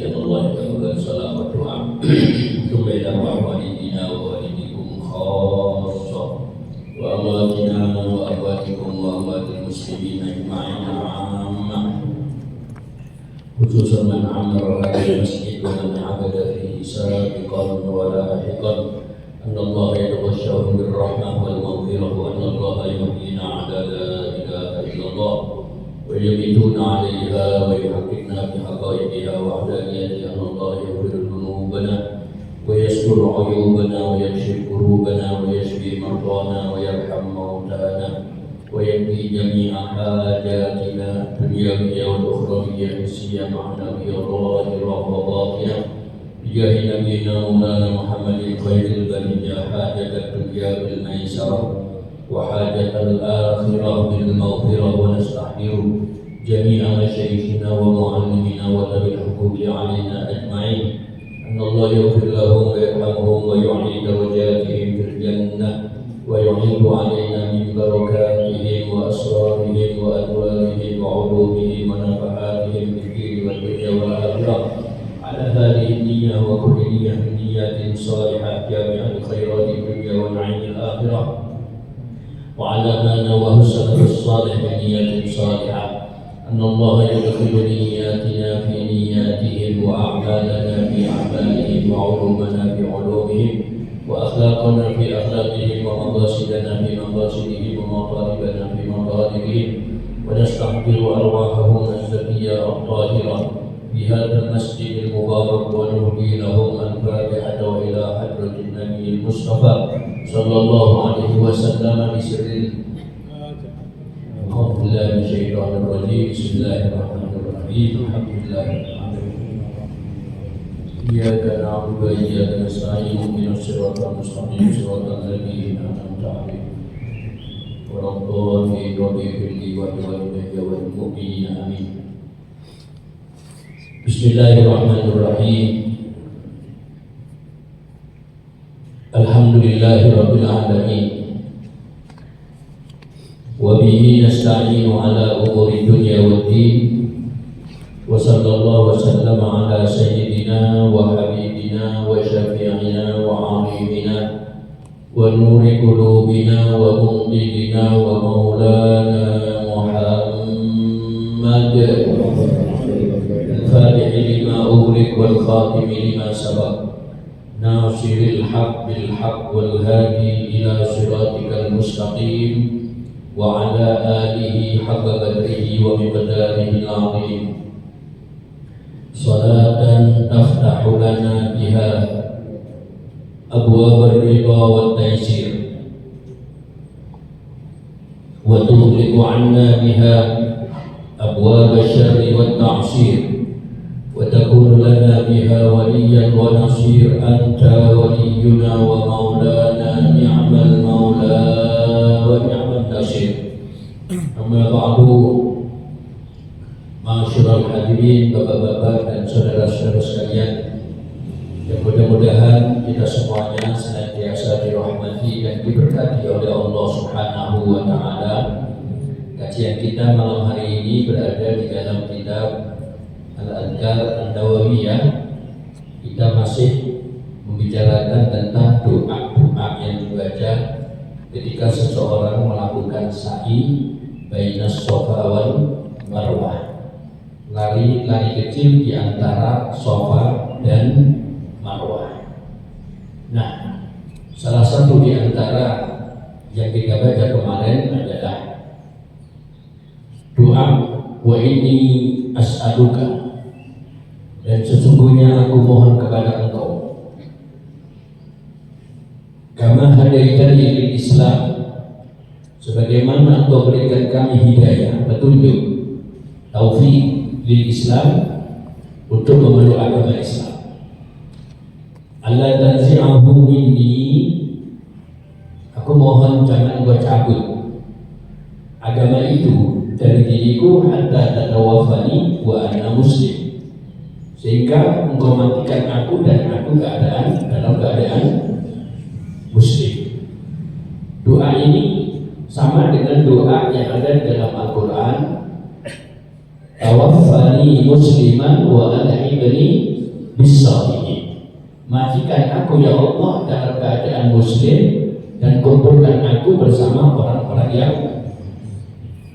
ya Allah ya salam wa doa ثم إلى والدينا ووالديكم خاصة وأمواتنا وأمواتكم وأموات المسلمين أجمعين عامة خصوصا من عمر هذا المسجد ومن عبد فيه سابقا ولاحقا أن الله يتغشاهم بالرحمة والمغفرة وأن الله يحيينا على لا إله إلا الله ويميتون عليها ويحققنا بحقائقها وأحلامها أن الله يغفر ذنوبنا ويستر عيوبنا ويكشف كروبنا ويشفي مرضانا ويرحم موتانا ويقضي جميع حاجاتنا الدنيوية والأخروية حسية معنوية ظاهرة وباطنة بجاه نبينا مولانا محمد خير البرية حاجة الدنيا بالميسرة وحاجة الآخرة بالمغفرة ونستحضر جميع مشايخنا ومعلمنا وذوي الحقوق علينا أجمعين أن الله يغفر لهم ويرحمهم ويعلي درجاتهم في الجنة ويعيد علينا من بركاتهم وأسرارهم وأنوارهم وعلومهم ونفحاتهم في الدين والدنيا والآخرة على هذه النية وكل نية من نيات صالحة جامعة خيرات الدنيا ونعيم الآخرة وعلى ما نواه السلف الصالح بنية صالحة أن الله يدخل نياتنا في نياتهم وأعمالنا في أعمالهم وعلومنا في علومهم وأخلاقنا في أخلاقهم ومقاصدنا في مقاصدهم ومطالبنا في مطالبهم ونستحضر أرواحهم الزكية الطاهرة في هذا المسجد المبارك ونهدي لهم الفاتحة وإلى حضرة النبي المصطفى صلى الله عليه وسلم بسر أعوذ بالله من الشيطان الرجيم بسم الله الرحمن الرحيم الحمد لله رب العالمين إياك نعبد وإياك نستعين اهدنا الصراط المستقيم صراط الذين أنعمت عليهم غير الضالين اغفر لي ولوالدي وللمؤمنين آمين بسم الله الرحمن الرحيم الحمد لله رب العالمين وبه نستعين على أمور الدنيا والدين وصلى الله وسلم على سيدنا وحبيبنا وشفيعنا وعظيمنا ونور قلوبنا ومنقذنا ومولانا محمد الفاتح لما أغلق والخاتم لما سبق ناصر الحق بالحق والهادي إلى صراطك المستقيم وعلى آله حق قدره ومقداره العظيم صلاة تفتح لنا بها أبواب الرضا والتيسير وتغلق عنا بها أبواب الشر والتعسير وتكون لنا بها وليا ونصير أنت ولينا ومولانا نعم المولى ونعم النصير أما بعد Ma'asyiral hadirin, bapak-bapak dan saudara-saudara sekalian, yang mudah-mudahan kita semuanya senantiasa dirahmati dan diberkati oleh Allah Subhanahu wa Ta'ala. Kajian kita malam hari ini berada di dalam kitab Al-Adhkar An-Nawawiyah. Kita masih membicarakan tentang doa-doa yang dibaca ketika seseorang melakukan sa'i bainas Shafa wal Marwah, lari kecil di antara Shafa dan Marwah. Nah, salah satu di antara yang kita baca kemarin adalah doa wa inni as'aluka, dan sesungguhnya aku mohon kepada Engkau, kama hadaitani lil Islam, sebagaimana Engkau berikan kami hidayah, petunjuk, taufik lil Islam, untuk memeluk agama Islam. Allah tanzi'ahu minni, aku mohon jangan Engkau cabut agama itu dari diriku hatta tatawafani wa ana muslim, sehingga Engkau matikan aku dan aku dalam keadaan muslim. Doa ini sama dengan doa yang ada di dalam Al-Quran tawaffani musliman wa alhiqni bis-shalihin. Matikan aku ya Allah dalam keadaan muslim dan kumpulkan aku bersama orang-orang yang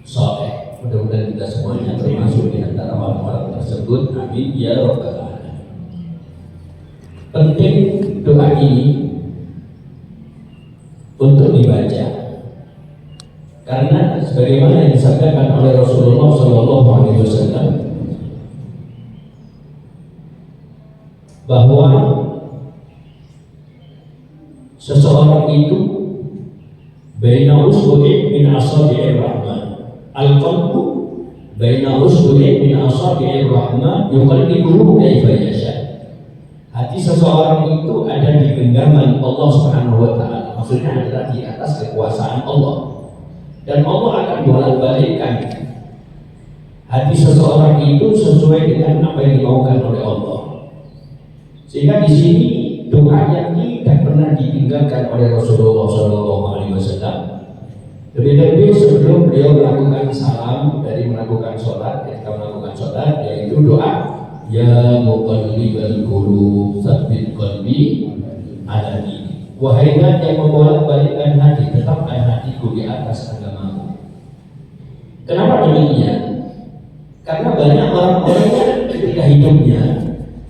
saleh. Mudah-mudahan kita semuanya termasuk di antara orang-orang tersebut. Amin ya rabbal alamin. Penting doa ini untuk dibaca, karena sebagaimana yang disampaikan oleh Rasulullah SAW bahwa seseorang itu baina usbu'in min asabi'ir rahman, al-qalbu baina usbu'in min asabi'ir rahman yuqallibuhu kaifa yasha. Hati seseorang itu ada di genggaman Allah Subhanahu wa taala. Maksudnya adalah di atas kekuasaan Allah. Dan Allah akan bolak-balikkan hati seseorang itu sesuai dengan apa yang dimaukan oleh Allah. Sehingga di sini doa yang tidak pernah ditinggalkan oleh Rasulullah SAW. Lebih-lebih sebelum beliau melakukan salam dari melakukan sholat, ketika melakukan sholat, yaitu doa ya muqallibal qulub tsabbit qalbi ala dinik. Wahai zat yang membolak-balikkan hati, tetapkan hatiku di atas agamamu. Kenapa demikian? Karena banyak orang-orang yang ketika hidupnya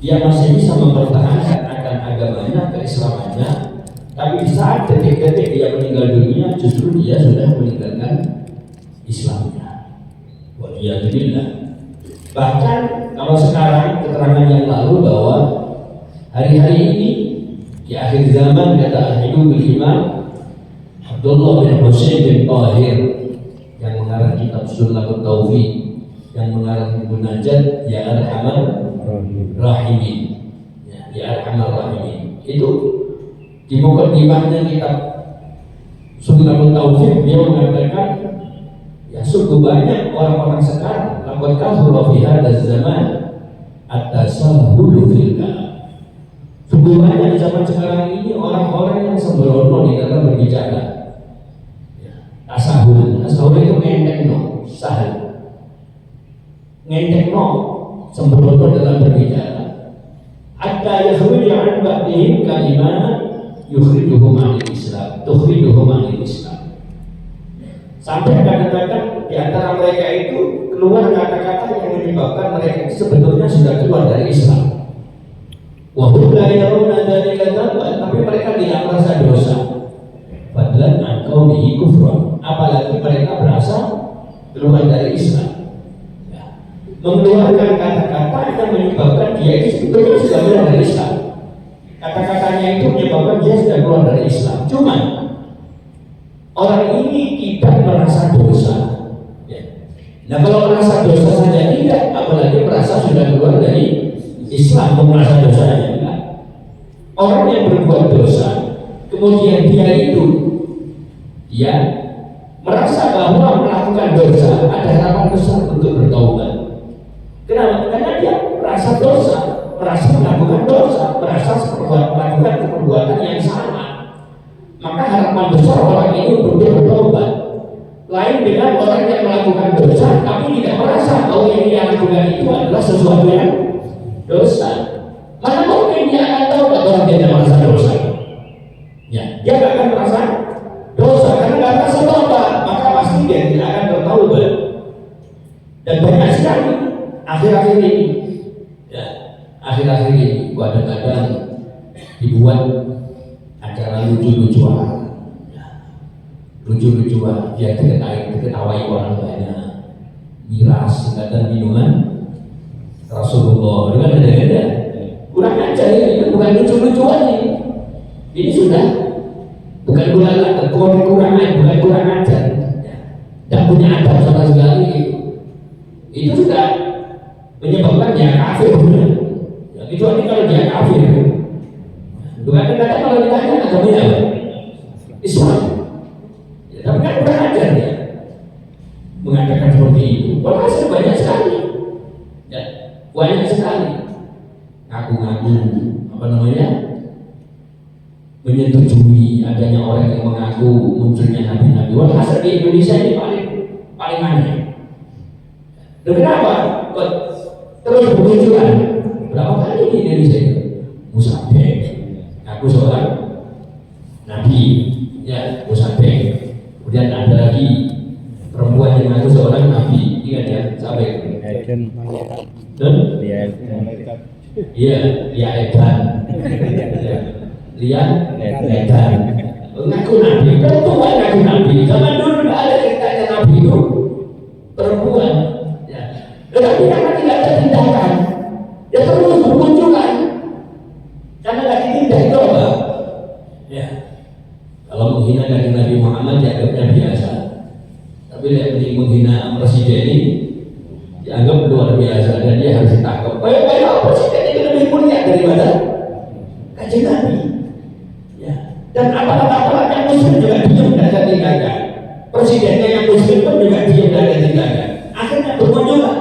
dia masih bisa mempertahankan akan agamanya, keislamannya, tapi di saat detik-detik dia meninggal dunia, justru dia sudah meninggalkan Islamnya. Waliyadzubillah. Bahkan kalau sekarang keterangan yang lalu bahwa hari-hari ini di akhir zaman, kata Al-Hidul Imam Abdullah bin Husain bin Tahir yang mengarang kitab Sunnatut Tauhid, yang mengarang Ibnu Najat ya Arhamar Rahimin, ya Arhamar Rahimin, itu di mukadimahnya kitab Sunnatut Tauhid dia mengatakan ya sungguh banyak orang-orang sekarang laqad kafara fi hadzal zaman at-tasahhul fil kalam. Sungguh banyak di zaman sekarang ini orang-orang yang sembrono di dalam berbicara. Tasahul itu ngentekno, sahal. Ngentekno, sembrono dalam berbicara. Hatta yakhruja an ba'dihim kalimat yukhrijuhum anil Islam, tukhrijuhum anil Islam. Sampai kadang-kadang di antara mereka itu keluar kata-kata yang menyebabkan mereka itu sebetulnya sudah keluar dari Islam. Wahum la yarawna dzalika dzamban, tapi mereka tidak merasa dosa. Fadlan an qaumi kufran, apalagi mereka merasa keluar dari Islam. Ya. Mengeluarkan kata-kata yang menyebabkan dia itu sebetulnya sudah keluar dari Islam. Kata-katanya itu menyebabkan dia sudah keluar dari Islam. Cuma orang ini tidak merasa dosa. Ya. Nah kalau merasa dosa saja tidak, apalagi merasa sudah keluar dari Islam, merasa dosanya enggak. Orang yang berbuat dosa, kemudian dia merasa bahwa melakukan dosa ada harapan besar untuk bertaubat. Kenapa? Karena dia merasa dosa, merasa melakukan dosa, merasa melakukan perbuatan yang salah. Maka harapan besar orang ini untuk bertobat. Lain dengan orang yang melakukan dosa tapi tidak merasa bahwa yang dia lakukan itu adalah sesuatu yang dosa. Mana mungkin dia akan tahu kalau dia tidak merasa dosa? Ya, dia tidak akan merasa dosa karena tidak merasa tobat, maka pasti dia tidak akan bertaubat. Dan banyak sekali akhir-akhir ini, ya, akhir-akhir ini kadang-kadang dibuat acara lucu-lucuan, ya, lucu-lucuan, dia diketahui orang banyak, miras, kadang minuman Rasulullah, dengan ada kurang ajar ini, bukan lucu-lucuan ini sudah bukan kurang ajar, tidak punya adab sama sekali, itu sudah menyebabkan dia kafir. Ya, kecuali kalau dia kafir, bukan kata kalau ditanya agamanya Islam, ya, tapi kan kurang ajar dia mengatakan seperti itu. Walhasil banyak sekali. Ya, banyak sekali ngaku-ngaku menyetujui adanya orang yang mengaku munculnya nabi-nabi. Walhasil di Indonesia ini paling aneh. Dan kenapa? terus bermunculan. Berapa kali di Indonesia itu? Musabek, aku seorang nabi, ya Musabek. Kemudian ada lagi perempuan yang aku seorang nabi, ingat ya, sampai. Iya, Lia Edan, Lia Edan. Ngaku nabi, perempuan ngaku nabi. Zaman dulu tidak ada ceritanya nabi itu perempuan. Ya. Tetapi karena tidak ada tindakan, ya terus bermunculan. Karena tidak ditindak itu apa? Ya. Kalau menghina kanjeng Nabi Muhammad dianggapnya biasa. Tapi lihat ini menghina presiden ini dianggap luar biasa dan dia harus ditangkap. Kayak presiden itu lebih mulia daripada kanjeng Nabi. Ya. Dan aparat-aparat yang muslim juga diam dan ada tindakan. Presidennya yang muslim pun juga diam dan ada tindakan. Akhirnya bermunculan.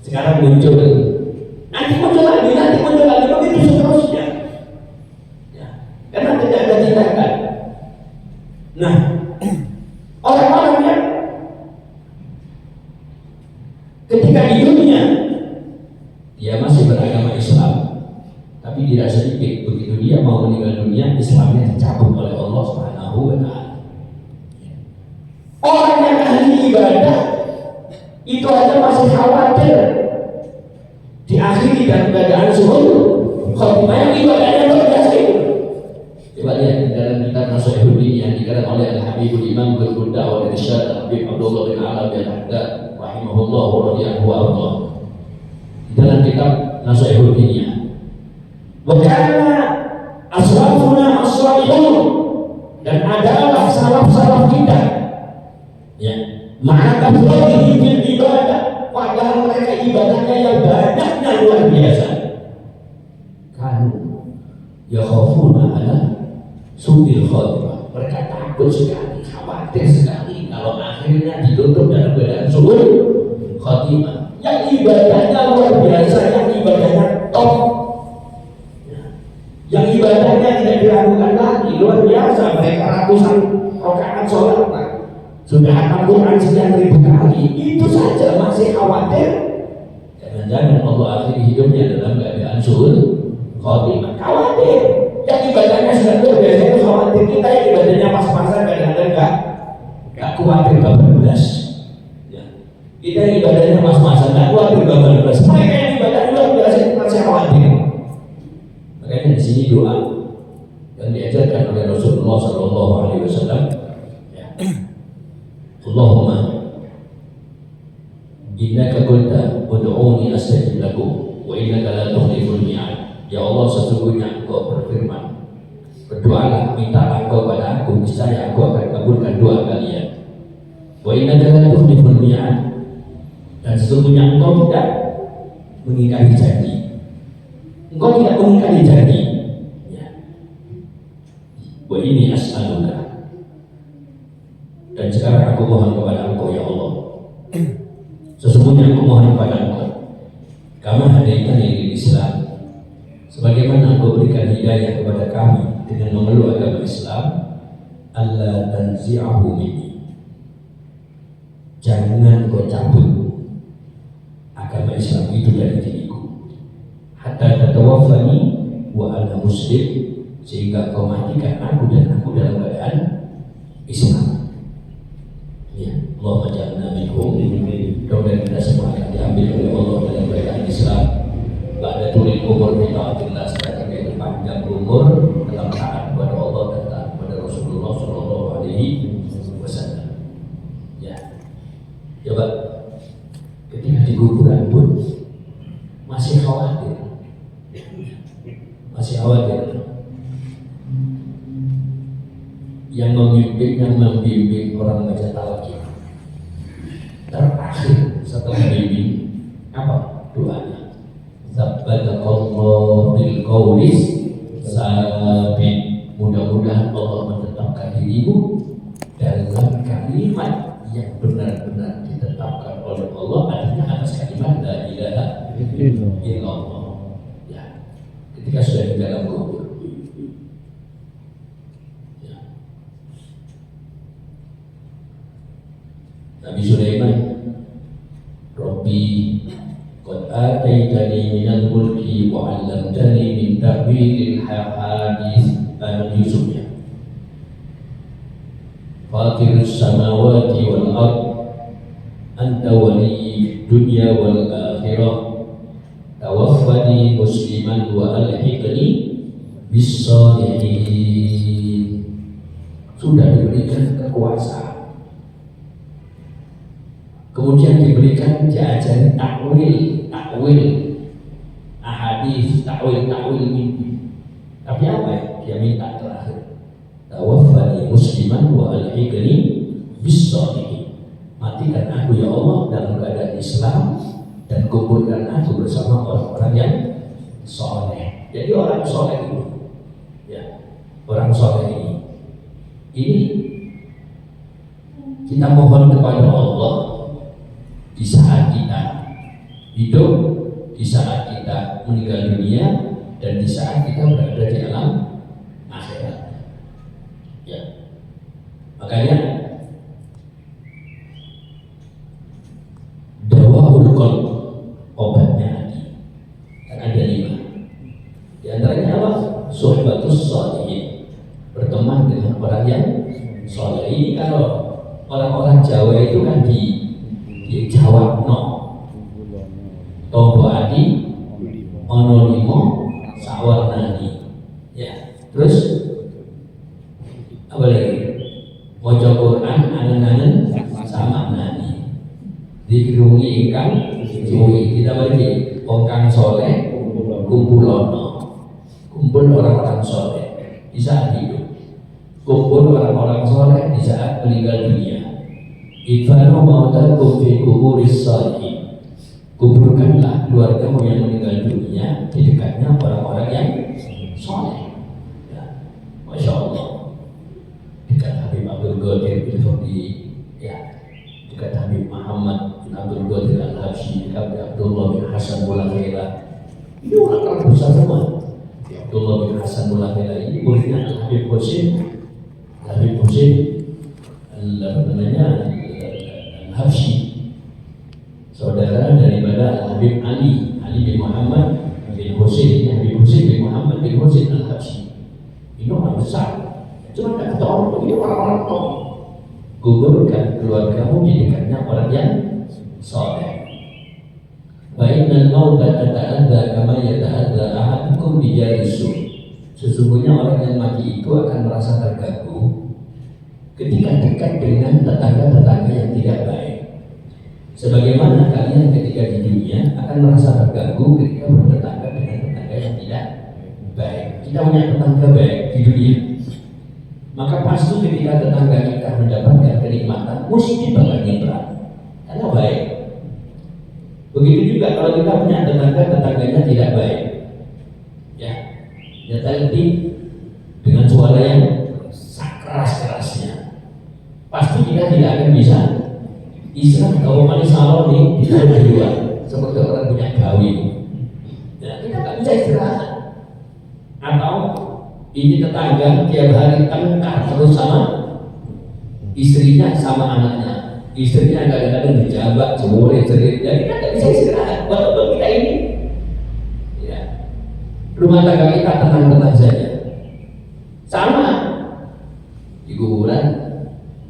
Sekarang muncul, nanti muncul lagi, begitu seterusnya. Ya. Karena tidak ada tindakan. Nah, orang-orang yang ketika di dunia dia masih beragama Islam, tapi tidak sedikit begitu dia mau meninggal dunia, Islamnya dicabut oleh Allah Subhanahu wa Ta'ala. Orang yang ahli ibadah itu aja masih khawatir diakhiri dan keadaan suhud khotimah yang ibadahnya luar biasa itu. Coba lihat dalam kitab Nasihatul Din yang dikarang oleh Al-Habibul Imam Al-Qudda wa Irsyad Al-Habib Abdullah bin Arabi Al-Haddad rahimahullah wa radiyallahu anhu. Dalam kitab Nasihatul Din wa kana asrafuna as-salihun, dan adalah salaf-salaf kita ya maka berarti bil ibadah, padahal mereka ibadahnya yang banyaknya luar biasa. Kan ya khafuna ala su'il khatimah, mereka takut sekali, khawatir sekali kalau akhirnya ditutup dalam keadaan su'il khatimah. Yang ibadahnya luar biasa, yang ibadahnya top, yang ibadahnya tidak diragukan lagi, luar biasa. Mereka ratusan rakaat sholat, sudah hafal Quran sekian ribu kali, itu saja masih khawatir. Jangan-jangan Allah akhiri hidupnya dalam keadaan su'ul khotimah. Khawatir. Yang ibadahnya sudah luar biasa itu khawatir. Kita yang ibadahnya pas-pasan kadang-kadang enggak khawatir bablas. Ya. Kita yang ibadahnya pas-pasan enggak khawatir bablas. Mereka yang ibadahnya luar biasa itu masih khawatir. Makanya di sini doa yang diajarkan oleh Rasulullah SAW. Ya. Allahumma innaka qulta ud'uni astajib lakum wa innaka la tukhliful mi'ad. Ya Allah, sesungguhnya Engkau berfirman, berdoalah, mintalah Engkau pada aku, niscaya Aku akan kabulkan doa kalian. Wa innaka la tukhliful mi'ad, dan sesungguhnya Engkau tidak mengingkari janji. Engkau tidak mengingkari janji. Ya. Wa inni as'aluka, dan sekarang aku mohon kepada Engkau ya Allah, sesungguhnya aku mohon kepada Engkau, kama hadaitani lil Islam, sebagaimana Engkau berikan hidayah kepada kami dengan memeluk agama Islam, alla tanzi'ahu minni, jangan Engkau cabut agama Islam itu dari diriku, hatta tatawaffani wa ana muslim, sehingga Engkau matikan aku dan aku dalam keadaan Islam. Ya, Allah ja'alna minhum. Mudah-mudahan kita semua akan diambil oleh Allah dalam keadaan Islam. Ba'da tulil umur fi ta'atillah, setelah kita panjang umur dalam taat kepada Allah dan taat kepada Rasulullah sallallahu alaihi wasallam. Ya. Coba ketika di kuburan pun masih khawatir. Masih khawatir. Yang membimbing orang baca talqin terakhir setelah bimbing apa doanya? Sabbataqallahu bil qaulis sabit, mudah-mudahan Allah menetapkan dirimu dalam kalimat yang benar-benar ditetapkan oleh Allah, artinya atas kalimat la ilaha illallah. Ya, ketika sudah di dalam kubur. Nabi Sulaiman, Rabbi qad minal mulki wa 'allamtani min ta'wilil hadis Yusuf ya. Fatirus samawati wal ard anta waliyyi dunya wal akhirah tawaffani musliman wa alhiqni bis shalihin. Sudah diberikan kekuasaan, kemudian diberikan diajari takwil ahadits, takwil mimpi. Tapi apa ya? Dia minta terakhir, tawaffani musliman wa alhiqni bis shalihin. Matikan aku ya Allah dalam keadaan Islam dan kumpulkan aku bersama orang-orang yang soleh. Jadi orang soleh itu, ya, orang soleh ini kita mohon kepada Allah di saat kita hidup, di saat kita meninggal dunia, dan di saat kita berada di alam akhirat. Ya, makanya dawaul qalb, obatnya hati, kan ada 5. Di antaranya apa? Suhbatus shalihin, berteman dengan orang yang soleh. Ini kalau orang-orang Jawa itu kan di Jawa no tombo adi ono limo sawarnani, ya. Terus apa lagi? Maca Quran angen-angen sama nani, dikerungi ingkang suwi. Kita bagi orang soleh kumpul orang-orang soleh di saat hidup, kumpul orang-orang soleh di saat meninggal dunia. Ifanu mautakum fi kuburis shalihin, kuburkanlah keluargamu yang meninggal dunia di dekatnya orang-orang yang soleh. Ya, Masya Allah, dekat Habib Abdul Qadir bin Fadi, ya, dekat Habib Muhammad bin Abdul Qadir Al-Habsyi, dekat Abdullah bin Hasan Mulakhila. Ini orang-orang besar semua. Abdullah bin Hasan Mulakhila ini muridnya Habib Husain Al-Habsyi, saudara daripada Habib Ali bin Muhammad bin Husain, Habib Husain bin Muhammad bin Husain Al-Habsyi. Ini orang besar, cuma tak tahu ini orang-orang tahu. Kuburkan keluargamu di dekatnya orang yang soleh. Wa innal mauta tata'adza kama yata'adza ahadukum bi jalisu. Sesungguhnya orang yang mati itu akan merasa terganggu ketika dekat dengan tetangga-tetangga yang tidak baik. Sebagaimana kalian ketika di dunia akan merasa terganggu ketika bertetangga dengan tetangga yang tidak baik. Kita punya tetangga baik di dunia, maka pasti ketika tetangga kita mendapatkan kenikmatan, mesti bakal nyiprat karena baik. Begitu juga kalau kita punya tetangganya tidak baik, ya, teliti dengan suara yang keras-kerasnya, pasti kita tidak akan bisa istirahat. Kalau manis salon di luar seperti orang punya gawe, ya, kita nggak bisa istirahat. Atau ini tetangga tiap hari tengkar terus sama istrinya sama anaknya, istrinya kadang-kadang dijabat, cerit, ya kita nggak bisa istirahat. Walaupun kita ini, ya, rumah tangga kita tenang-tenang saja, sama di kuburan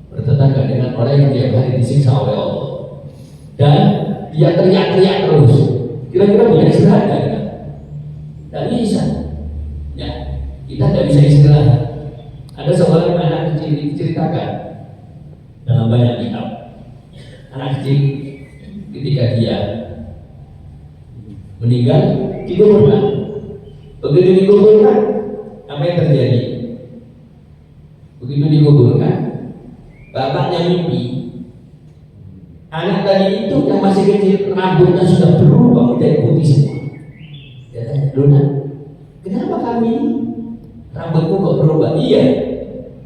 bertetangga dengan orang yang tiap hari disiksa oleh Allah dan dia teriak-teriak terus. Kira-kira punya istirahat kan? Dan bisa, ya, kita tidak bisa istirahat. Ada seorang anak kecil diceritakan dalam banyak kitab. Anak kecil ketika dia meninggal dikuburkan. Begitu dikuburkan, apa yang terjadi? Begitu dikuburkan, bapaknya mimpi anak tadi itu yang masih kecil rambutnya sudah berubah menjadi putih semua. Dia tanya, Luna, kenapa kami rambutku kok berubah? Iya,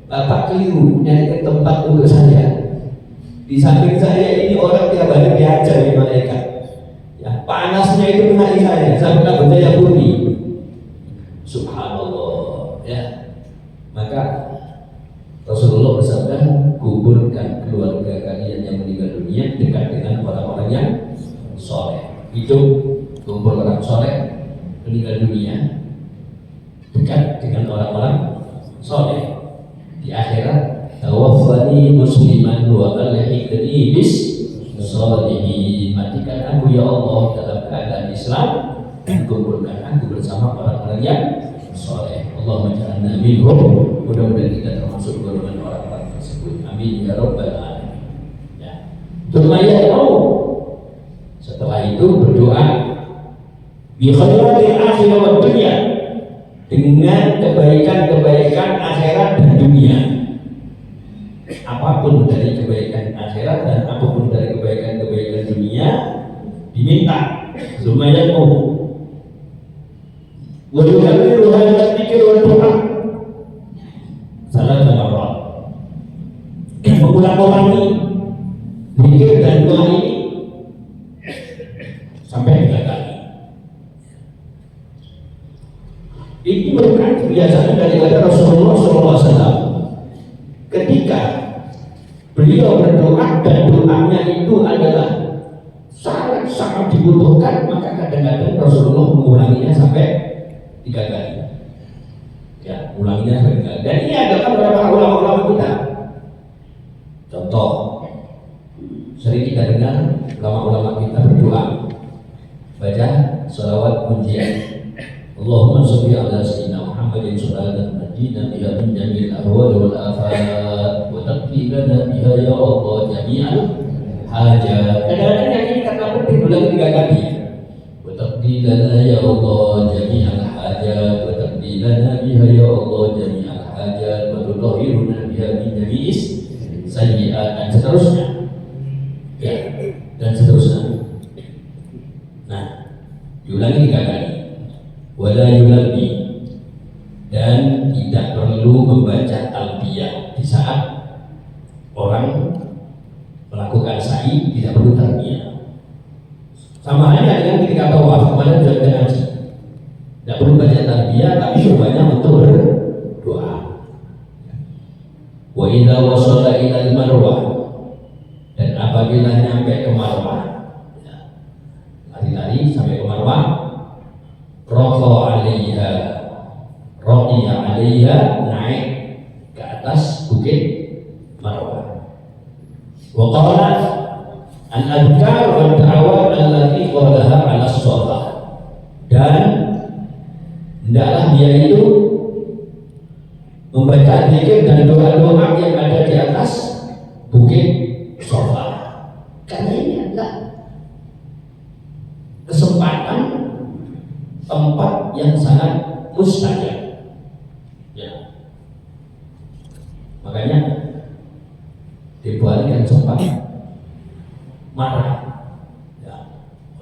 bapak keliru nyari tempat untuk saya. Di samping saya ini orang tiap hari diajar di malaikat. Ya, panasnya itu kena saya sampai rambut saya putih. Subhanallah, ya. Maka Rasulullah bersabda, kuburkan keluarga kalian yang meninggal dunia dekat dengan orang-orang yang soleh. Hidup kumpul orang soleh. meninggal dunia dekat dengan orang-orang soleh. Di akhirat, tawaffani musliman wa alhiqni bis sholihin. Matikan aku ya Allah dalam keadaan Islam dan kumpulkan aku bersama orang-orang yang soleh. Allahumma ja'alna minhum. Mudah-mudahan kita termasuk golongan orang-orang tersebut. Amin ya rabbal alamin. Ya. Setelah itu berdoa bi khairatil akhirah wad dunya, dengan kebaikan-kebaikan akhirat dan dunia. Apapun dari kebaikan akhirat dan apapun dari kebaikan-kebaikan dunia diminta. Lumayan mau. Wa yukalliru hadza dzikr wal du'a. Salah marrat. Mengulang-ulangi zikir dan doa ini sampai 3 kali. Ini merupakan kebiasaan daripada Rasulullah SAW. Ketika beliau berdoa dan doanya itu adalah sangat dibutuhkan, maka kadang-kadang Rasulullah mengulanginya sampai 3 kali. Ya, ulanginya sampai 3 kali. Dan ini adalah beberapa ulama-ulama kita. Contoh, sering kita dengar ulama-ulama kita berdoa, baca sholawat pujian. Allahumma sholli ala sayyidina Muhammadin sholatan najina biha min jami'il ahwal wal afat wa taqdi lana biha ya Allah jami'al hajat. Kadang-kadang yang ini kata penting ulang 3 kali. Wa taqdi lana ya Allah jami'al hajat wa taqdi lana biha ya Allah jami'al hajat wa tutahhiruna biha min jami'is sayyi'at, dan seterusnya. Ya, dan seterusnya. Nah, diulangi 3 kali. Wala yulabbi, dan tidak perlu membaca talbiyah di saat orang melakukan sa'i, tidak perlu talbiyah. Sama halnya dengan ketika tawaf kemarin sudah kita ngaji, tidak perlu baca talbiyah, tapi semuanya untuk berdoa. Wa idza wasala ilal marwah, dan apabila nyampe ke Marwah, lari-lari sampai ke Marwah, raqiya alaiha, naik ke atas bukit Marwah. Wa qala al-adhkar wa da'awat allati qalaha 'ala as-salah, dan hendaklah dia itu membaca zikir dan doa-doa yang ada di atas bukit Safa. Karena ini adalah kesempatan, tempat yang sangat mustajab. Ya. Makanya dibuatkan sempat marah. Ya.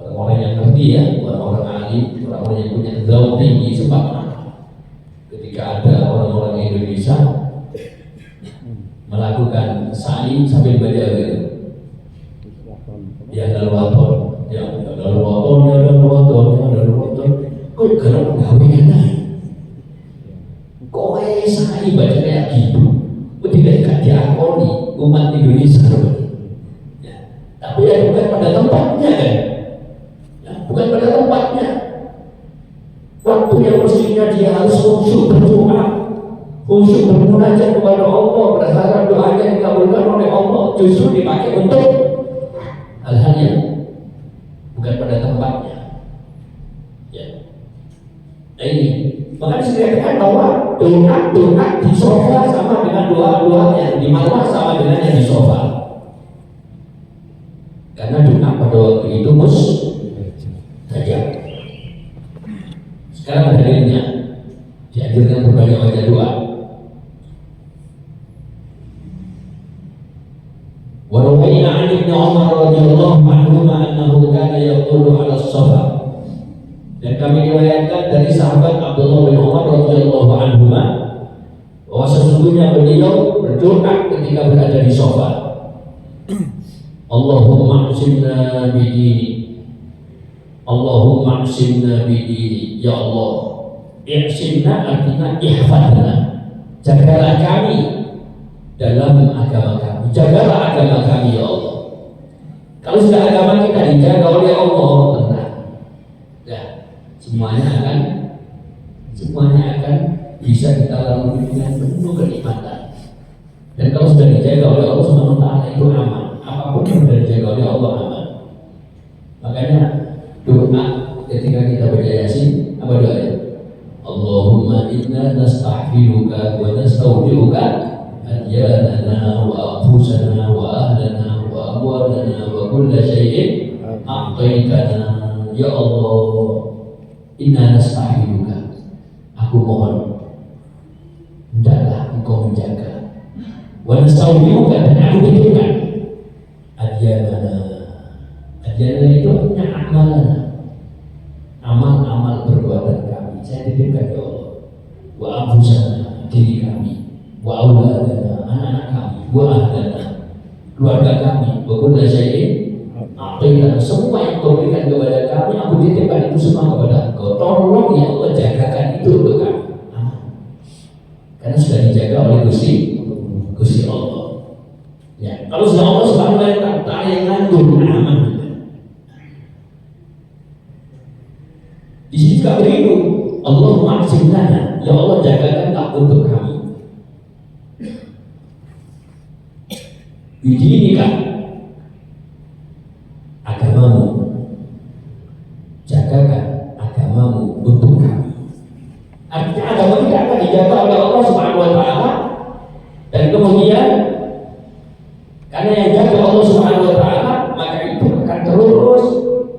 Orang-orang yang ngerti ya, orang-orang alim, orang-orang yang punya zauk tinggi sempat marah ketika ada orang-orang Indonesia melakukan sa'i sambil baca zikir. Ya dalam waton, ya dalam waton, ya dalam waton, ya dalam waton. Kok kalau gawe enak? Kok sa'i baca kayak gitu? Kok tidak diakoni umat Indonesia? Ya. Tapi ya bukan pada tempatnya kan? Ya, bukan pada tempatnya. Waktu yang mestinya dia harus khusyuk berdoa, khusyuk bermunajat kepada Allah, berharap doanya dikabulkan oleh Allah, justru dipakai untuk hal-hal yang bukan pada tempatnya. Ya. Nah ini, makanya saya katakan bahwa doa di sofa sama dengan doa yang di Marwah sama dengan yang di sofa. Karena doa pada waktu itu mustajab. Sekarang dalilnya dianjurkan berbanyak baca doa. Wa rawaina 'an Ibnu Umar radhiyallahu anhu annahu kana yaqulu 'ala as-safa. Dan kami riwayatkan dari sahabat Abdullah bin Umar radhiyallahu anhu bahwa sesungguhnya beliau berdoa ketika berada di sofa. Allahumma aqsimna bidini, Allahumma aqsimna bidini, ya Allah. Iqsimna artinya ihfadna, jagalah kami dalam agama kami, jagalah agama kami ya Allah. Kalau sudah agama kita dijaga oleh Allah, tenang. Ya, semuanya akan bisa kita lalui dengan penuh kenikmatan. Dan kalau sudah dijaga oleh Allah Subhanahu wa taala itu aman. Apapun yang sudah dijaga oleh Allah aman. Makanya doa ketika kita baca Yasin, apa doanya? Allahumma inna nasta'firuka wa nastaudi'uka adyanana wa anfusana wa ahlana wa amwalana wa kulla syai'in a'taitana. Ya Allah, inna nasta'firuka, aku mohon hendaklah engkau menjaga, wa nastaudi'uka, dan aku titipkan adyanana itu artinya amalana, amal-amal perbuatan kami saya titipkan ya Allah, wa anfusana, diri kami, wa auladana, anak-anak kami, wa ahlana, keluarga kami, wa kulla syai'in a'taitana, semua yang kau berikan kepada kami aku titipkan itu semua kepada engkau. Tolong ya Allah jagakan itu untuk kami, aman, karena sudah dijaga oleh Gusti Allah. Ya, kalau sudah Allah Subhanahu wa taala yang nanggung, aman. Di sini juga begitu. Allahumma aqsim lana, ya Allah jagakanlah untuk kami. Bidinika, agamamu, jagakan agamamu untuk kami. Artinya agama kita akan dijaga oleh Allah Subhanahu wa taala, dan kemudian karena yang jaga Allah Subhanahu wa taala, maka itu akan terus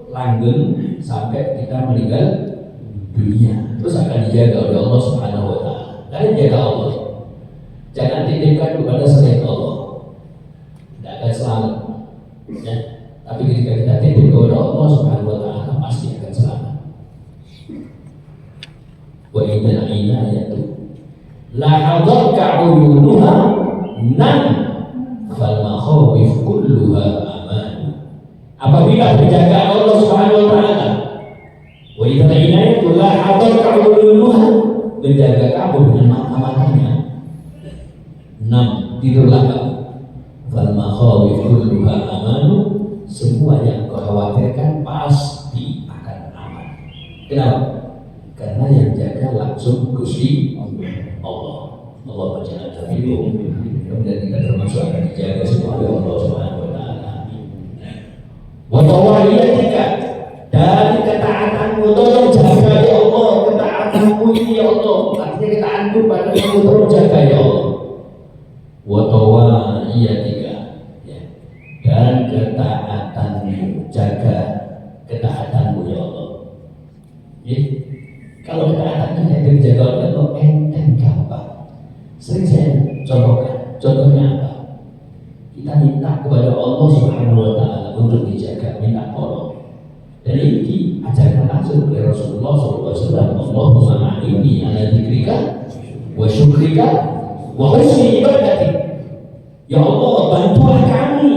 langgeng sampai kita meninggal dunia, terus akan dijaga oleh Allah Subhanahu wa taala. Kalian jaga Allah, jangan titipkan kepada selain Allah, tidak akan selamat ya. Tapi ketika kita titip kepada Allah Subhanahu wa taala, pasti akan selamat. Wa innal inayatu la hadarka uyunuha nam fal makhawif kulluha aman. Apabila penjagaan Allah Subhanahu wa taala, wa idza inayatu la hadarka uyunuha, menjaga kamu dengan mata-matanya, nam, tidurlah kamu, fal makhawif kulluha amanu, semua yang kau khawatirkan pasti akan aman. Kenapa? Karena yang jaga langsung Gusti Allah. Allah berjalan terhidup, kemudian kita termasuk akan dijaga semua oleh Allah Subhanahu wa taala. Wa tawaliyatika, dari ketaatanmu, tolong jaga ya Allah, ketaatanmu ini ya Allah, artinya ketaatku pada kamu tolong jaga ya Allah. Wa tawaliyatika, dan ketaatanmu, jaga ketaatanmu ya Allah. Ya. Kalau ketaatannya tidak dijaga oleh Allah, enteng gampang. Sering saya contohkan, contohnya apa? Kita minta kepada Allah Subhanahu wa taala untuk dijaga, minta tolong. Dan ini diajarkan langsung oleh Rasulullah SAW. Allahumma a'inni ala dzikrika wa syukrika wa husni ibadatik. Ya Allah, bantulah kami.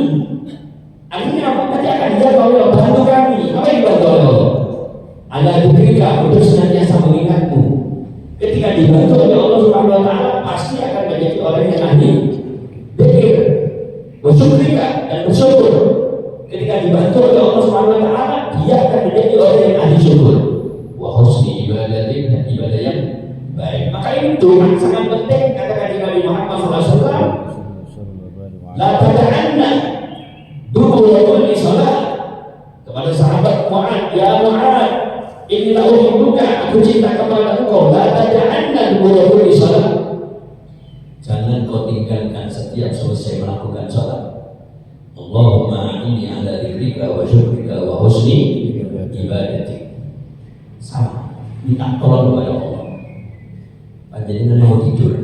Artinya apa? Nanti akan dijaga oleh Allah, bantu kami. Apa yang dibantu oleh Allah? Ala dzikrika, untuk senantiasa mengingatmu. Ketika dibantu oleh Allah Subhanahu wa taala, pasti akan menjadi orang yang ahli dzikir, bersyukrika, dan bersyukur. Ketika dibantu oleh Allah Subhanahu wa taala, dia akan menjadi orang yang ahli syukur. Wa husni ibadatik, dan ibadah yang baik. Maka ini doa sangat penting, katakan Nabi Muhammad SAW. La tada'anna dubura kulli salat, kepada sahabat Mu'ad, ya Mu'ad, inilah uhibbuka, aku cinta kepada engkau. La tada'anna dubura kulli salat, jangan kau tinggalkan setiap selesai melakukan salat. Allahumma inni ala dzikrika wa syukrika wa husni ibadatik. Sama, minta tolong kepada Allah. Panjenengan mau tidur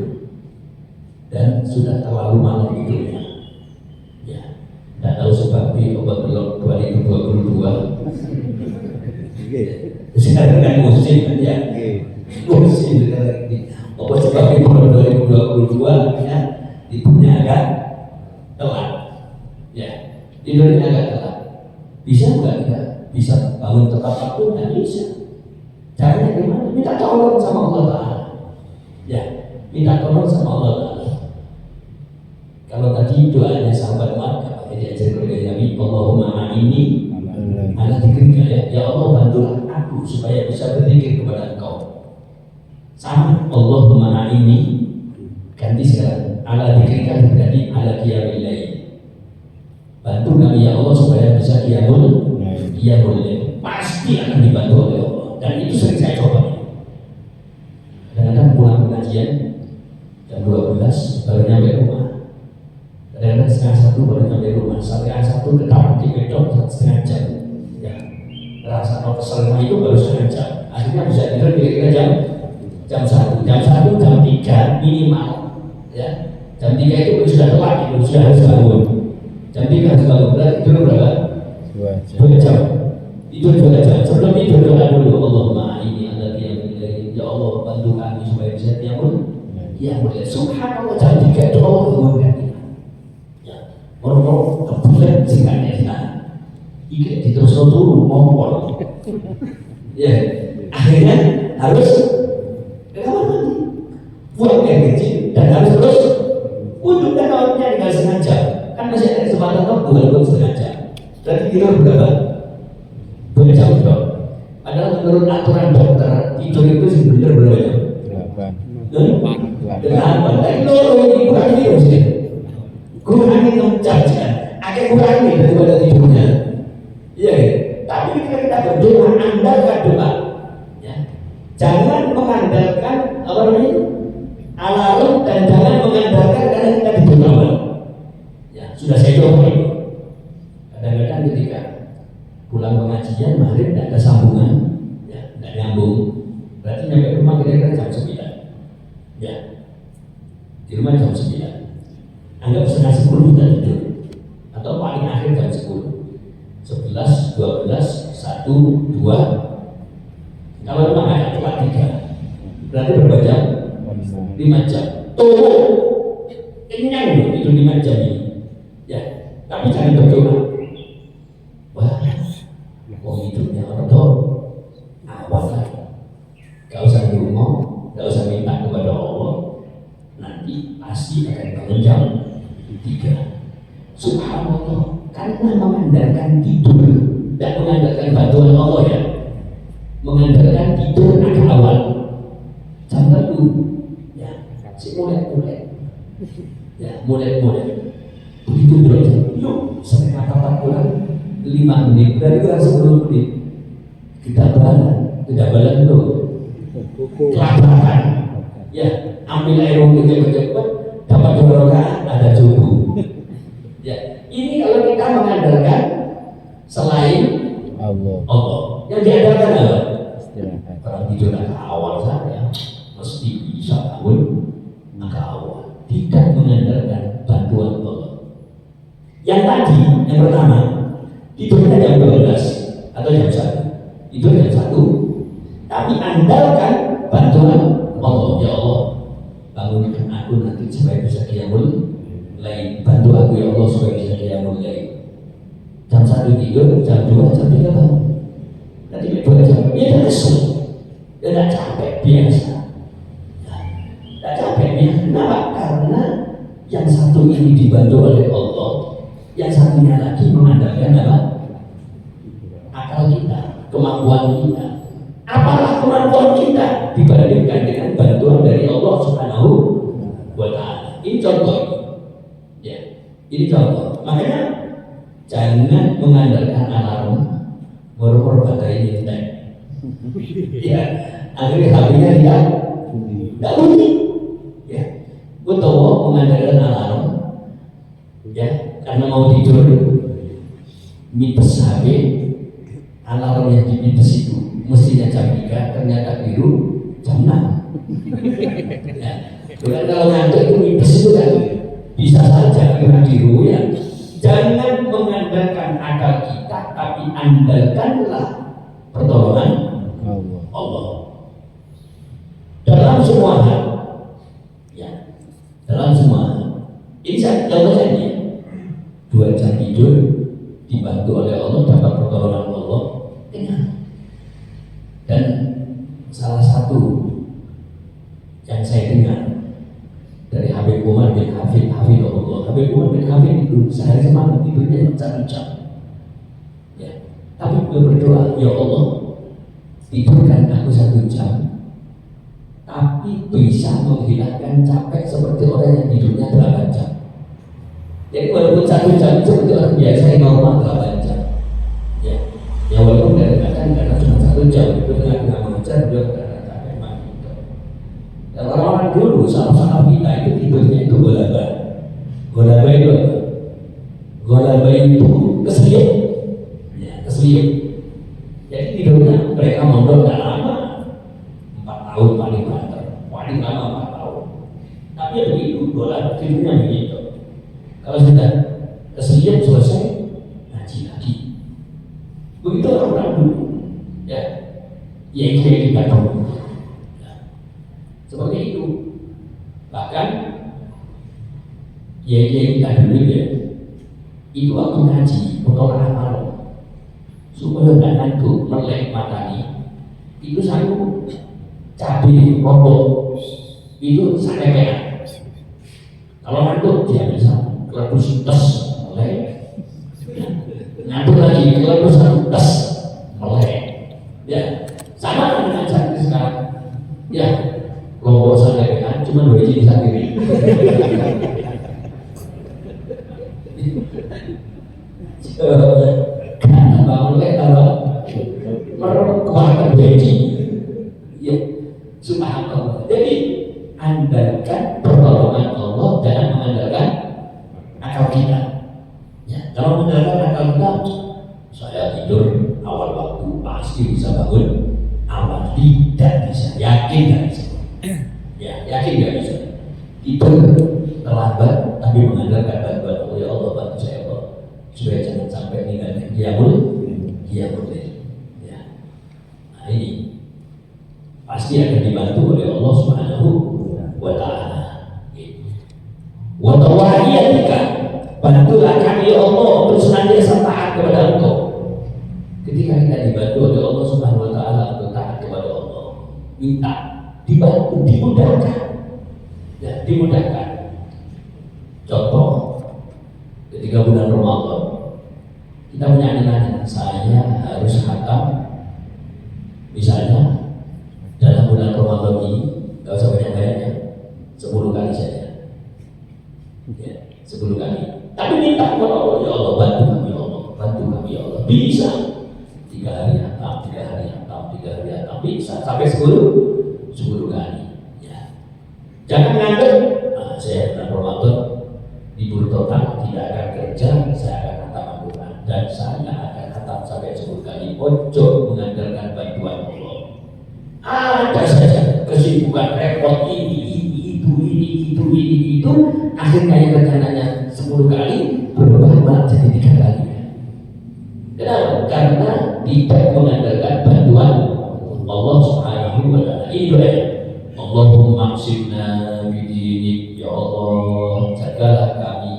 dan sudah terlalu malam tidurnya, ya, tidak tahu sebabnya obat belum 2022. Sekarang kan musim kan ya, musim sekarang ini. Obat sebabnya belum 2022 ya, tidurnya agak telat. Ya, tidurnya agak telat. Bisa nggak kita bisa bangun tepat waktu? Nggak bisa. Caranya gimana? Minta tolong sama Allah Taala. Ya, minta tolong sama Allah Taala. Kalau tadi doanya sahabat Mu'ad, apa yang diajar oleh Nabi, Allahumma a'inni ala dzikrika, ya Allah bantulah aku supaya bisa berzikir Sama Allahumma ini ganti sekarang ala dzikrika berarti ala qiyamil lail. Bantu kami ya Allah supaya bisa qiyamul lail. Pasti akan dibantu oleh Allah. Dan itu sering saya coba. Kadang-kadang pulang pengajian jam 12 baru nyampe rumah. Kadang-kadang setengah 1 baru nyampe rumah. Sampai 1 ketemu di bedok setengah jam. Ya, rasa keselnya itu baru setengah jam. Akhirnya bisa tidur kira-kira jam 1, jam 3 minimal. Ya, jam 3 itu sudah telat, itu sudah harus bangun. Jam 3 harus bangun. Berarti tidur berapa? 2 jam. Tidur 2 jam. Sebelum tidur doa dulu. Allahumma ini anda ya Allah bantu kami supaya bisa qiyamul lail. Subhanallah jam 3 itu Allah bangunkan kita. Ya, orang-orang kebulan singkatnya di sana. Ini diteruskan turun ngompol. Ya, akhirnya harus ke kamar mandi, buang air kecil dan harus terus untuk kawannya tinggal setengah jam. Kan masih ada kesempatan bukan setengah jam. Berarti tidur berapa? 2 jam dong. Padahal menurut aturan dokter tidur itu sebenarnya berapa jam? 8. Tapi kalau ini kurang tidur sih. Kurangi 6 jam kan. Akhirnya kurangi daripada tidurnya. Iya. Tapi ketika kita berdoa, andalkan doa. Ya. Jangan mengandalkan apa namanya alarm dan jangan mengandalkan karena kita tidur awal. Ya, sudah saya coba itu. Kadang-kadang ketika pulang pengajian maghrib tidak ada sambungan, ya, tidak nyambung. Berarti nyampe rumah kira-kira jam 9. Ya, di rumah jam 9. Anggap setengah 10 kita tidur, atau paling akhir jam 10. 11, 12, 1, 2. Kalau memang agak telat 3, berarti berapa jam? 5 jam. Tuh, kenyang loh itu 5 jam ini. Ya, tapi jangan berdoa. Wah, hidupnya orang tua awal lah. Gak usah ngomong, gak usah minta kepada Allah. Nanti pasti akan bangun jam 3. Subhanallah. Karena mengandalkan tidur dan mengandalkan bantuan Allah ya, mengandalkan tidur agak awal jam 1 ya, si mulai ya mulai begitu terus yuk sampai kata kurang 5 menit berarti kurang 10 menit kita tidak balan dulu kelaparan ya, ambil air wudhu cepat-cepat dapat 2 rakaat ada subuh ya. Ini kalau kita mengandalkan selain Allah. Yang diandalkan apa? Kalau tidur agak awal saja, mesti bisa bangun agak awal. Tidak mengandalkan bantuan Allah. Yang tadi, yang pertama, tidurnya jam 12 atau jam 1. Tidur jam 1. Tapi andalkan bantuan Allah. Ya Allah, bangunkan aku nanti supaya bisa qiyamul lain, bantu aku ya Allah supaya bisa qiyamul lain. Jam 1 tidur, jam 2, jam 3 bangun. Nanti 2 jam, ya udah kesel, ya udah capek biasa. Tidak capek ya, kenapa? Karena yang satu ini dibantu oleh Allah, yang satunya lagi mengandalkan apa? Akal kita, kemampuan kita. Apalah kemampuan kita dibandingkan dengan bantuan dari Allah Subhanahu wa Ta'ala. Ini contoh. Ini contoh, makanya jangan mengandalkan alarm baru baterai nyetek. Ya, akhirnya HP-nya tidak bunyi. Ya, betul mengandalkan alarm. Ya, karena mau tidur mites HP, alarm yang dimites itu mestinya jam 3, ternyata biru jam 6. Ya, bukan kalau ngantuk itu mites itu kan. Bisa saja biru ya. Jangan mengandalkan akal kita, tapi andalkanlah pertolongan Allah dalam semua hal. Ya, dalam semua hal. Ini saya contohnya 2 jam tidur dibantu oleh Allah, dapat pertolongan Allah. Dan salah satu yang saya dengar dari Habib Umar bin Hafidhullah. Habib Umar bin Hafidh itu sehari semalam tidurnya 1 jam. Ya, tapi beliau berdoa, ya Allah, tidurkan aku 1 jam. tapi bisa menghilangkan capek seperti orang yang tidurnya 8 jam. Jadi walaupun 1 jam seperti orang biasa yang normal 8 jam. Ya walaupun kadang-kadang karena cuma 1 jam itu dengan mengajar beliau karena capek mati. Dan orang-orang dulu salah kita itu tidurnya itu golaba. Golaba itu apa? Golaba itu keselip. Ya, keselip. Jadi tidurnya mereka mondok gak lama, 4 tahun paling lama 4 tahun. Tapi ya begitu, golaba tidurnya begitu. Kalau sudah keselip selesai, ngaji lagi. Begitu orang dulu, ya kita dulu, seperti itu. Bahkan kita dulu ya, itu waktu ngaji, bertolak malam, supaya tidak ngantuk, melek matanya. Itu selalu cabai, rombok, itu sanemean. Kalau ngantuk dia bisa keletus tes, melek. Ngantuk lagi, keletus tes, melek. Ya, sama dengan cantik sekarang. Ya, kelompok sanemean cuma 2 jenis sendiri. Karena melek kalau kuat beji, ya subhanallah. Jadi andalkan pertolongan Allah, jangan mengandalkan akal kita. Ya, kalau mengandalkan akal kita, saya tidur awal waktu pasti bisa bangun awal, tidak bisa, yakin tidak bisa. Ya, yakin tidak bisa. Tidur terlambat tapi mengandalkan bantuan Allah. Ya Allah, bantu saya Allah supaya jangan sampai meninggalkan dia boleh. Ya. Nah ini pasti akan dibantu oleh Allah Subhanahu wa Ta'ala. Wa tawahiyatika, bantulah kami ya Allah untuk senantiasa taat kepada Engkau. Ketika kita dibantu oleh Allah Subhanahu wa Ta'ala untuk taat kepada Allah, minta dibantu, dimudahkan. Ya, dimudahkan. Contoh, ketika bulan Ramadan kita punya anak-anak, saya harus khatam misalnya dalam bulan Ramadan ini, gak usah banyak-banyaknya, 10 kali saja ya, 10 kali. Tapi minta kepada Allah, ya Allah bantu kami ya Allah, bantu kami ya Allah. Bisa 3 hari khatam, 3 hari khatam, 3 hari khatam, bisa sampai 10 kali ya. Jangan nganggep saya bulan Ramadan libur total, tidak akan kerja, saya akan khatam Al-Quran dan saya akan khatam sampai 10 kali. Ojo mengandalkan bantuan Allah. Ada saja kesibukan repot ini, itu, akhirnya yang rencananya 10 kali berubah malah jadi 3 kali. Kenapa? Karena tidak mengandalkan bantuan Allah Subhanahu wa Ta'ala. Ini doa. Allahumma aqsimna bidinik, ya Allah jagalah kami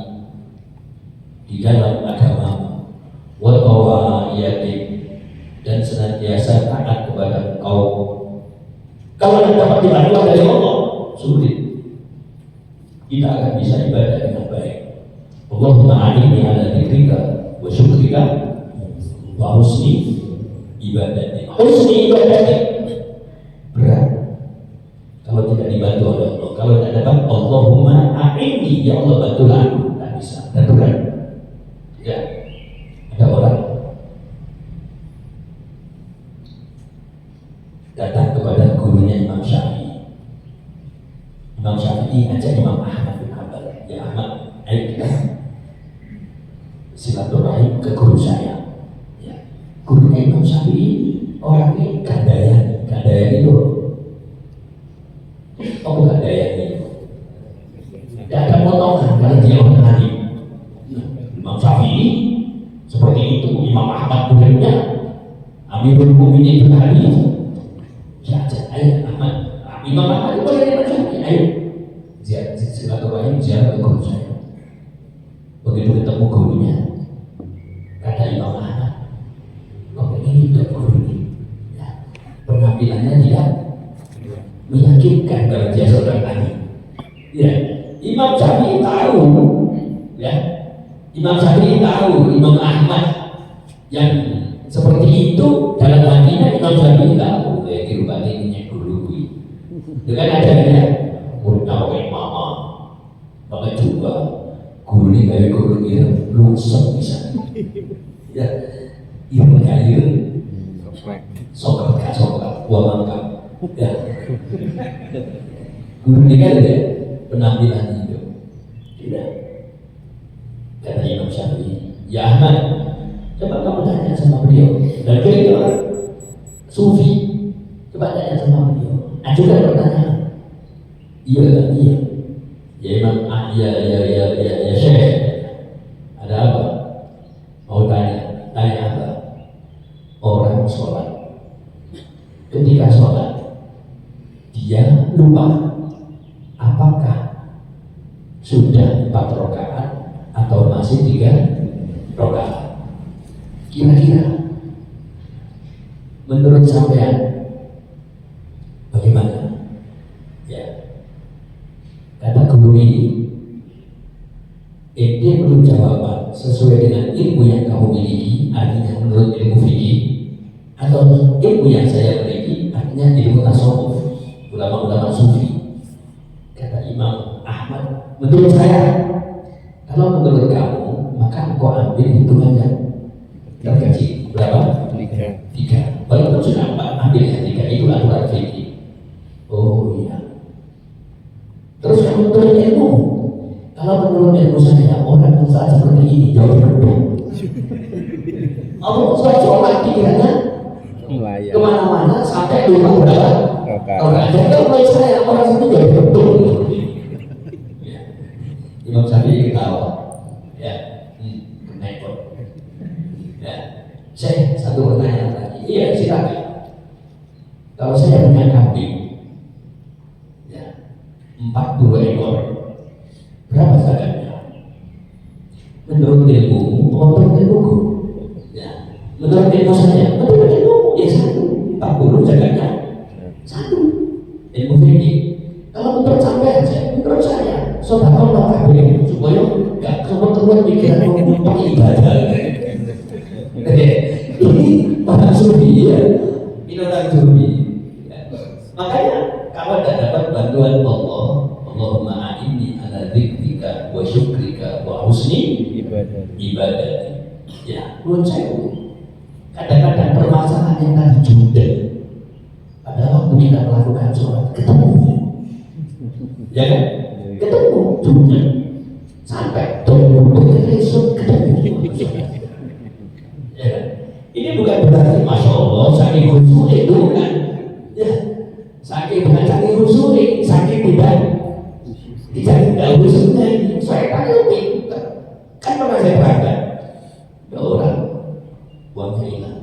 di dalam agamamu, wa tawa'iyatik, dan senantiasa taat kepada Engkau. Kalau kita dapat dibantuan dari Allah, sulit kita akan bisa ibadah dengan baik. Allahumma a'inni ala dzikrika wa syukrika wa husni ibadatik. Husni ibadatik berat kalau tidak dibantu oleh Allah. Kalau tidak dapat Allahumma a'inni, ya Allah bantulah aku, tidak bisa, dan berat. Ya, ada orang datang kepada gurunya Imam Syafi'i. Imam Syafi'i ngajak Imam Ahmad bin Hanbal, ya Ahmad, ayo kita silaturahim ke guru saya. Ya, gurunya Imam Syafi'i orangnya gandayan itu. Oh, gandayan itu. Tidak ada potongan kalau dia orang alim. Imam Syafi'i seperti itu, Imam Ahmad gurunya Amirul Mukminin bin Ali. Ayo Ahmad, Imam Ahmad itu boleh Imam Syafi'i. Ayo silaturahim ziarah ke guru saya. Begitu ketemu gurunya, kata Imam Ahmad, kok ini untuk guru ini ya, penampilannya tidak meyakinkan kalau dia seorang alim. Ya, Imam Syafi'i tahu, ya, Imam Syafi'i tahu Imam Ahmad yang seperti itu dalam hatinya. Imam Syafi'i tahu ya, dirubah ini guru. Dengan adanya muridnya pakai mama, pakai juga guru ini kayak guru ini lusuk bisa. Ya, ilmu kayu, sokak, uang angkat. Ya, guru ini kan ada penampilan hidup. Tidak, kata Imam Syafi'i. Ya Ahmad, coba kamu tanya sama beliau. Dan beliau orang sufi. Coba tanya sama beliau. Ajukan pertanyaan. Iya. Ya Imam, ya Syekh. Ada apa? Mau tanya apa? Orang sholat. Ketika sholat, dia lupa apakah sudah 4 rakaat atau masih 3 rakaat. Kira-kira menurut sampean bagaimana? Ya, kata guru ini, ente perlu jawaban sesuai dengan ilmu yang kamu miliki, artinya menurut ilmu fikih, atau ilmu yang saya miliki, artinya ilmu tasawuf, ulama-ulama sufi. Kata Imam Ahmad, menurut saya, kalau menurut kamu, maka engkau ambil hitungannya terkecil. Berapa? 3. Walaupun sudah 4, ambil yang 3, itu aturan fikih. Oh iya. Terus kamu menurut ilmu, kalau menurut ilmu saya, orang yang saat seperti ini jauh berbeda. Allah sholat pikirannya kemana-mana sampai lupa berapa orang. Jadi menurut saya orang itu jauh betul. Imam Syafi'i ketawa, ya, kenekot. Ya, saya satu pertanyaan lagi. Iya, silakan. Kalau saya punya kambing, ya, 40 ekor, berapa zakatnya? Menurut ilmu, menurut ilmuku, ya, menurut ilmu saya, menurut ilmu, ya 1, 40 zakatnya 1. Ilmu fikih. Kalau menurut sampean, menurut saya, saudara Allah kabeh supaya gak keluar pikiran untuk ibadah. Ini orang sufi ya, ini orang sufi. Makanya kalau tidak dapat bantuan Allah, Allahumma a'inni ala dzikrika wa syukrika wa husni ibadah. Ya, menurut saya kadang-kadang permasalahan yang tadi juga pada waktu kita melakukan sholat ketemu, ya kan? Ketemu dunia sampai besok ketemu. Ya kan? Ini bukan berarti masya Allah saking khusyuk itu bukan. Ya, saking bukan saking khusyuk, saking tidak khusyuknya ini. Saya kan pintar, kan pernah saya berangkat. Ya orang uangnya hilang.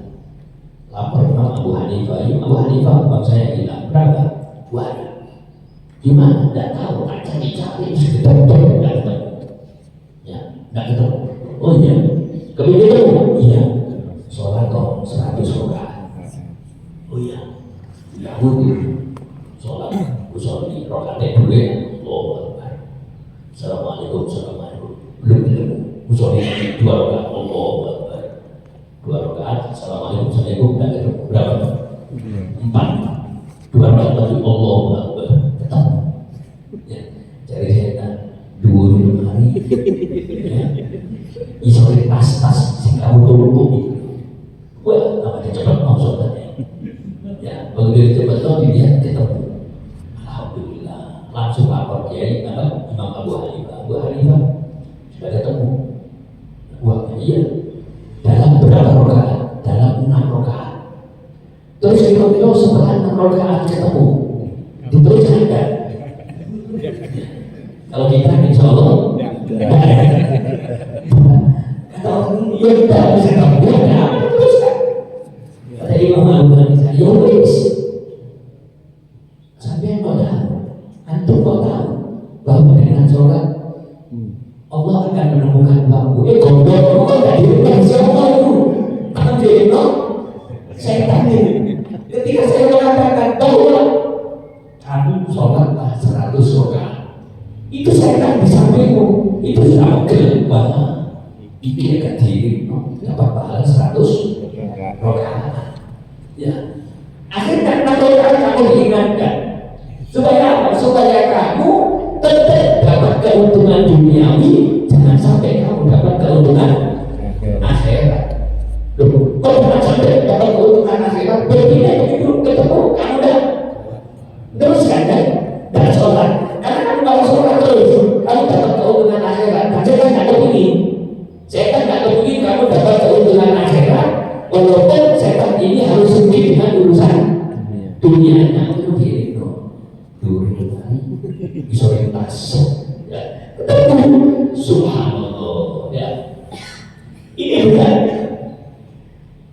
Lapor Imam Abu Hanifah, uang saya hilang. Berapa? 2. Gimana? Tidak tahu, tak cari-cari, sekitar tidak ketemu. Ya, tidak ketemu. Oh iya, kemudian ketemu? Iya, sholat kok 100 rakaat. Oh iya, Yahudi sholat, usolli rakaatnya dulu ya. Oh, Assalamualaikum, belum ketemu. Usolli 2 rakaat, oh, 2 rakaat, Assalamualaikum, tidak ketemu. Berapa? 4. 2 rakaat lagi, Allah ketemu. Ya, cari setan 2 hari. Ya, isori tas sing kamu tumpuk itu. Wah, apa dia cepat mau sholatnya? Ya, begitu cepat mau dilihat ketemu. Alhamdulillah, langsung lapor Kiai apa Imam Abu Hanifah sudah ketemu. Wah, iya. Dalam berapa rakaat? Dalam 6 rakaat. Terus kira-kira setelah 6 rakaat ketemu, diteruskan kan? Kalau kita insya Allah kalau kita bisa kaburkan teruskan. Kata Imam Abu Hanifah, ya wis sampai kau tahu, antum kau tahu bahwa dengan sholat Allah akan menemukan waktu. Goblok kok nggak diundang siapa itu? Akan diundang setan ini. Ketika saya mengatakan bahwa kamu sholatlah 100 rakaat, itu setan di sampingmu, itu sudah oke bahwa pikirkan diri dapat pahala 100 rakaat. Ya, akhirnya kamu diingatkan bisa lintas ya. Subhanallah ya. Ini bukan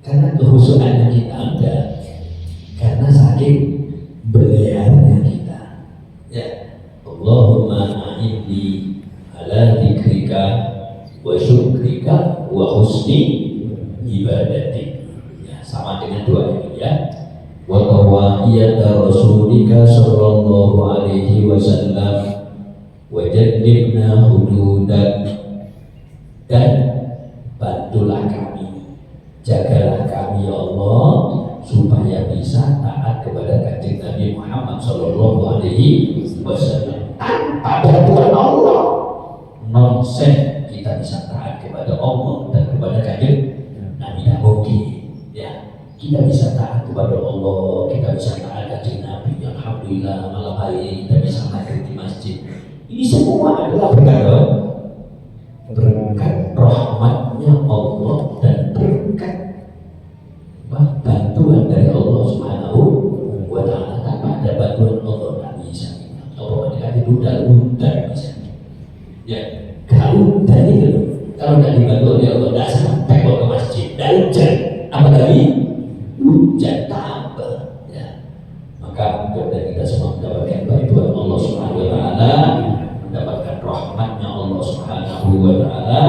karena kehusuannya kita, enggak, karena saking beliarnya kita ya. Allahumma a'inni ala dzikrika wa syukrika wa husni ibadatik ya, sama dengan doa ini ya. Wa tawa'iyata rasulika sallallahu alaihi wasallam wa jannibna hududak, dan bantulah kami, jagalah kami ya Allah supaya bisa taat kepada Kanjeng Nabi Muhammad sallallahu alaihi wasallam. Tanpa bantuan Allah nonsen kita bisa taat kepada Allah dan kepada Kanjeng Nabi, tidak mungkin ya. Kita bisa taat kepada Allah, kita bisa taat Kanjeng Nabi. Alhamdulillah malam hari ini kita bisa hadir di masjid. Ini semua adalah berkat rahmatnya Allah dan berkat bantuan dari Allah Subhanahu wa Ta'ala. Tanpa ada bantuan Allah tidak bisa. Allah mendekati udal-udal bisa. Ya, garuda itu kalau tidak dibantu oleh Allah tidak sampai ke masjid, tidak hujan, apalagi hujan tambah ya. Maka mudah-mudahan kita semua mendapatkan bantuan Allah Subhanahu wa Ta'ala, mendapatkan rahmatnya Allah Subhanahu wa Ta'ala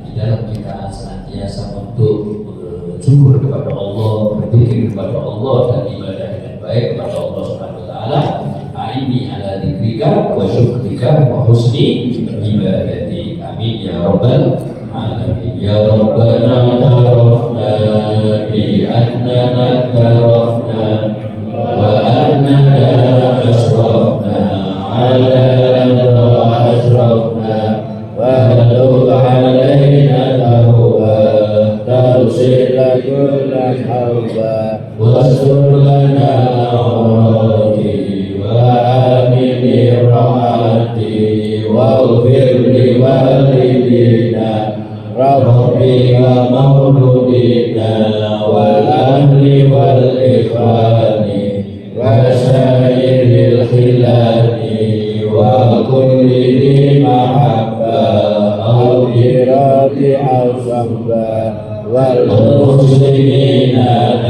di dalam kita senantiasa untuk bersyukur kepada Allah, berzikir kepada Allah dan ibadah dengan baik kepada Allah Subhanahu wa Ta'ala. A'inni ala dzikrika wa syukrika wa husni ibadati. Amin ya rabbal alamin. Ya rabbana tarafna bi annana tarafna wa annana asrafna ala asrafna wa law alaina tawwa tarsila kulla hawwa wasur lana awrati wa amini rahmati waghfir li walidina rabbi wa mauludina wal ahli wal ikhwani wa sairil khilani wa kulli li mahabba au iradi au samba wal muslimina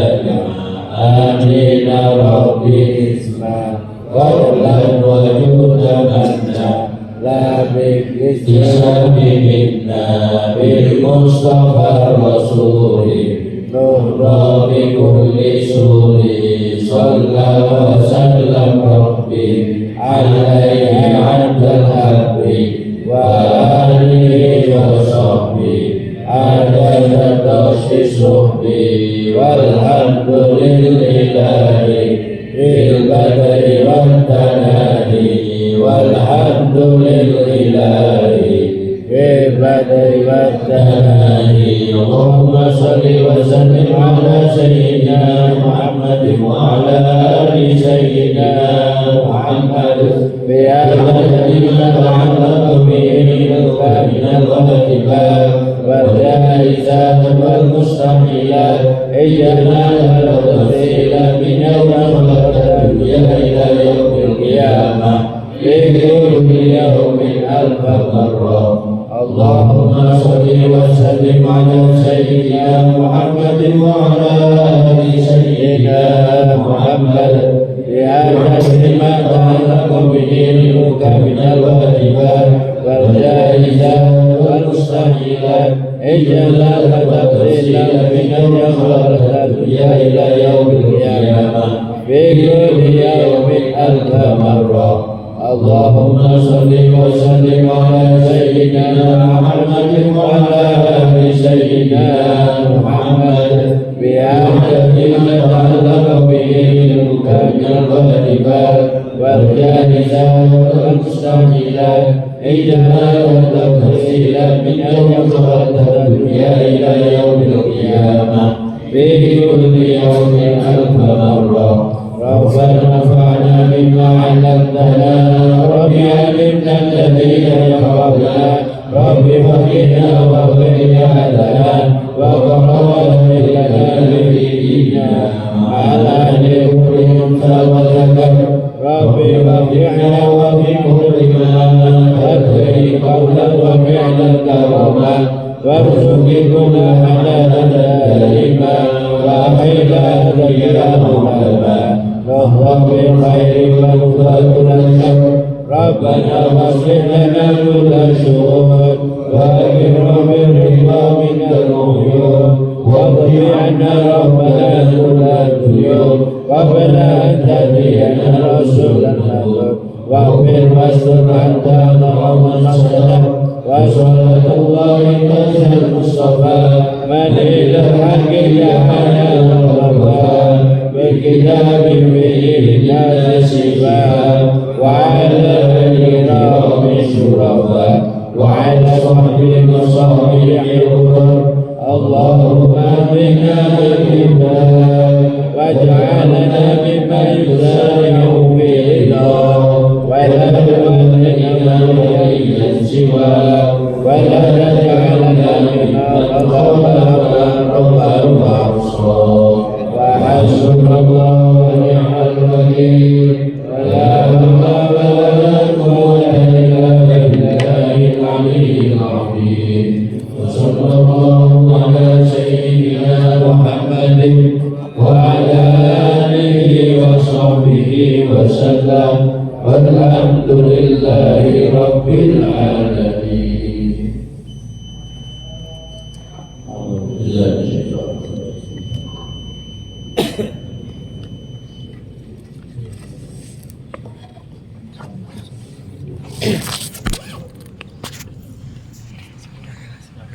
amina rabbi isma wa'lam wajuda manna la bikisabi minna bil mustafa rasuli nurra bi kulli suri sallallahu wa sallam rabbi alaihi abdal habbi wa alihi wa sahbihi adada tasyi suhbi walhamdulillahi ilbadai wantanani walhamdulillahi ilbadai wantanani. Allahumma salli wa sallim ala sayyidina Muhammadin wa ala ali sayyidina Muhammad bi'adadi ma ta'allaqu bihi minal wajibat wal jaizat wal mustahilat ij'alna al-wasila min yawm ila yaumil qiyamah fi kulli yawmin alfa marra. Allahumma salli wa sallim ala sayyidina Muhammadin wa ala ali sayyidina Muhammad bi'adadi ma ta'allaqu bihi minal wajibat wal jaizat wal mustahilat ij'alna al-wasila min yawm ila yaumil qiyamah fi kulli yawmin alfa marra. Allahumma salli wa sallim ala sayyidina Muhammadin wa ala ali sayyidina Muhammad bi'adadi ma ta'allaqu bihi minal wajibat wal jaizat wal mustahilat ij'alna al-wasila min yawm ila yaumil qiyamah fi kulli yawmin alfa marra. ربنا انفعنا بما علمتنا رب علمنا الذي ينفعنا رب فقنا وفقنا لنا وقرب لنا بديننا على كل انثى وذكر ربي وفقنا وفق كل ما أدري قولا وفعلا كرما وارزقنا حلالا دائما وحيلا غيرهما نهضا بالخير ونفضل الشر ربنا واغفر لنا كل الشرور وأكرمنا بالرضا من العيون واقض عنا ربنا كل الديون قبل أن تأتينا رسول المنذور واغفر واستر أنت اللهم صلى وصلاة الله كنز المصطفى من إلى الحق جعلنا الغفار بالكتاب به الناس شفاء وعلى الكرام الشرفاء وعلى صحبه وصحبه حضور اللهم بنا بالإيمان واجعلنا ممن يسارع في رضاه ولا تولنا إليا سواه ولا تجعلنا ممن خطبنا ربه وعصاه وحسبنا الله ونعم الوكيل ولا حول ولا قوة إلا بالله العلي العظيم وصلى الله على سيدنا محمد وعلى آله وصحبه وسلم والحمد لله رب العالمين. أعوذ بالله من الشيطان الرجيم.